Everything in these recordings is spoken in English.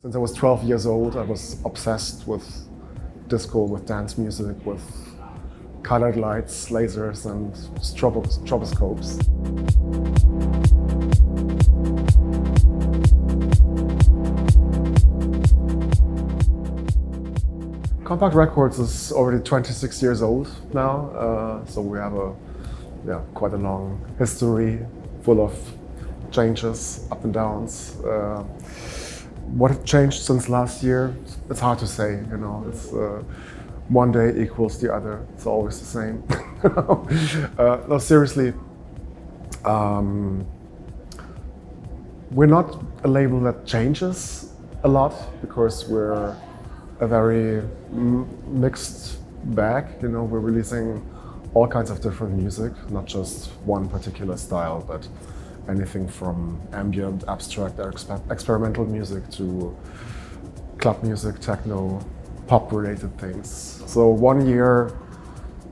Since I was 12 years old, I was obsessed with disco, with dance music, with colored lights, lasers, and stroboscopes. Kompakt Records is already 26 years old now, so we have quite a long history full of changes, up and downs. What changed since last year? It's hard to say, you know. It's one day equals the other. It's always the same. No, seriously. We're not a label that changes a lot because we're a very mixed bag. You know, we're releasing all kinds of different music, not just one particular style, but anything from ambient, abstract, experimental music to club music, techno, pop-related things. So one year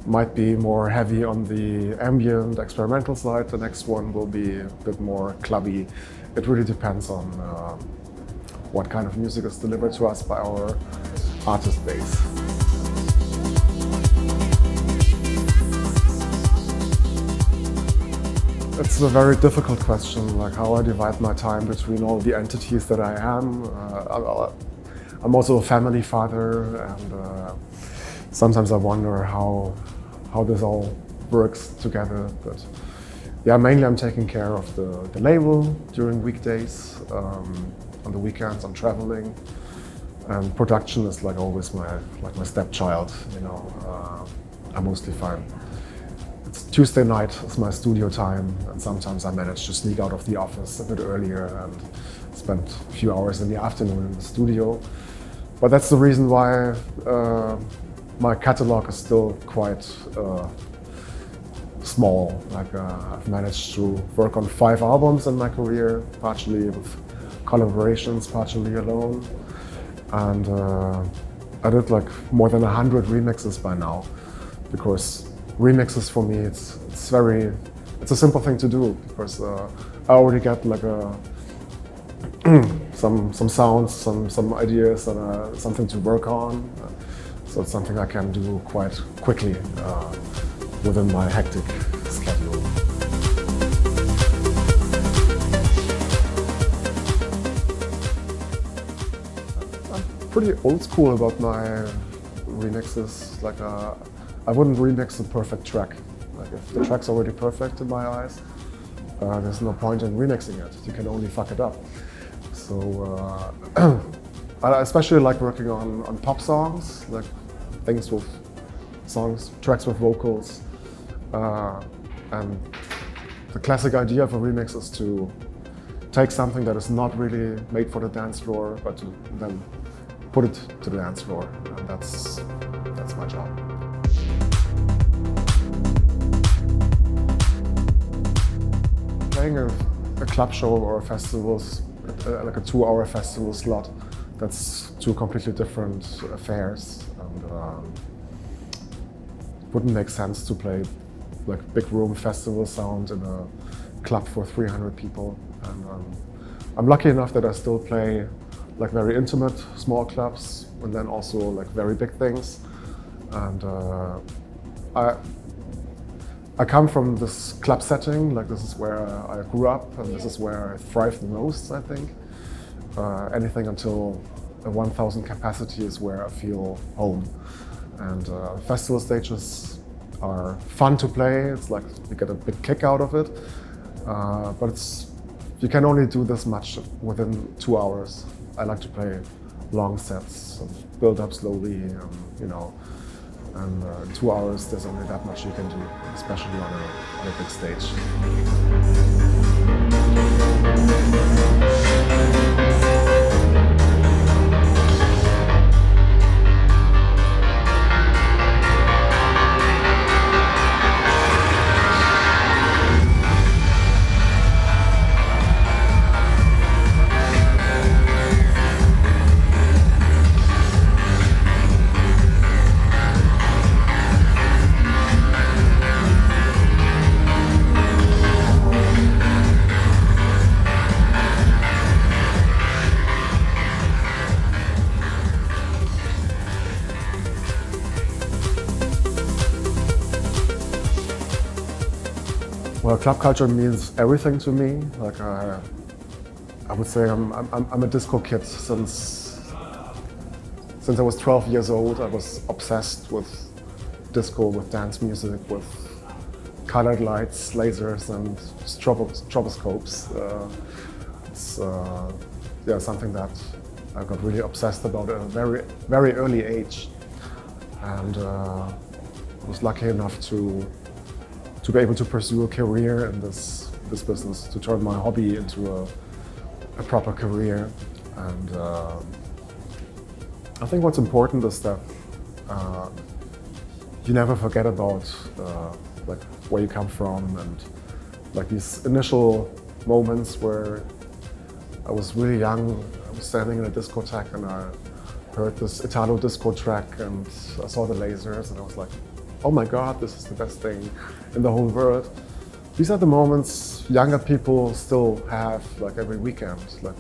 might be more heavy on the ambient, experimental side. The next one will be a bit more clubby. It really depends on what kind of music is delivered to us by our artist base. It's a very difficult question, like how I divide my time between all the entities that I am. I'm also a family father, and sometimes I wonder how this all works together. But yeah, mainly I'm taking care of the label during weekdays. On the weekends I'm traveling, and production is like always my stepchild. You know, I mostly find Tuesday night is my studio time, and sometimes I manage to sneak out of the office a bit earlier and spend a few hours in the afternoon in the studio. But that's the reason why my catalog is still quite small. Like I've managed to work on 5 albums in my career, partially with collaborations, partially alone. And I did like more than 100 remixes by now, because remixes for me, it's a simple thing to do, because I already get like some sounds, some ideas, and something to work on. So it's something I can do quite quickly within my hectic schedule. I'm pretty old school about my remixes. Like I wouldn't remix a perfect track. Like if the track's already perfect in my eyes, there's no point in remixing it. You can only fuck it up. So I especially like working on pop songs, like things with tracks with vocals. And the classic idea of a remix is to take something that is not really made for the dance floor, but to then put it to the dance floor, and that's my job. Playing a club show or a festival, like a 2-hour festival slot, that's 2 completely different affairs, and wouldn't make sense to play like big room festival sound in a club for 300 people. And I'm lucky enough that I still play like very intimate small clubs, and then also like very big things. And I come from this club setting, like this is where I grew up, and this is where I thrive the most, I think. Anything until a 1,000 capacity is where I feel home. And festival stages are fun to play. It's like you get a big kick out of it, but you can only do this much within 2 hours. I like to play long sets and build up slowly, you know. And in 2 hours, there's only that much you can do, especially on a big stage. Well, club culture means everything to me. Like I would say I'm a disco kid since I was 12 years old. I was obsessed with disco, with dance music, with colored lights, lasers, and stroboscopes. It's something that I got really obsessed about at a very early age, and I was lucky enough to be able to pursue a career in this business, to turn my hobby into a proper career. And I think what's important is that you never forget about like where you come from, and like these initial moments where I was really young. I was standing in a discotheque and I heard this Italo disco track and I saw the lasers and I was like, oh my God, this is the best thing in the whole world. These are the moments younger people still have, like every weekend. Like,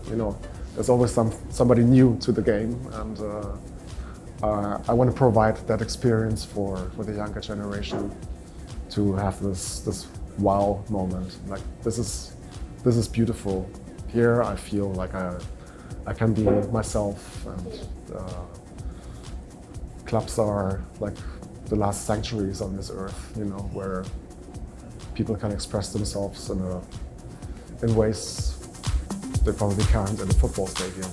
you know, there's always somebody new to the game, and I want to provide that experience for the younger generation to have this wow moment. Like this is beautiful. Here I feel like I can be myself, and clubs are like the last sanctuaries on this earth, you know, where people can express themselves in ways they probably can't in a football stadium.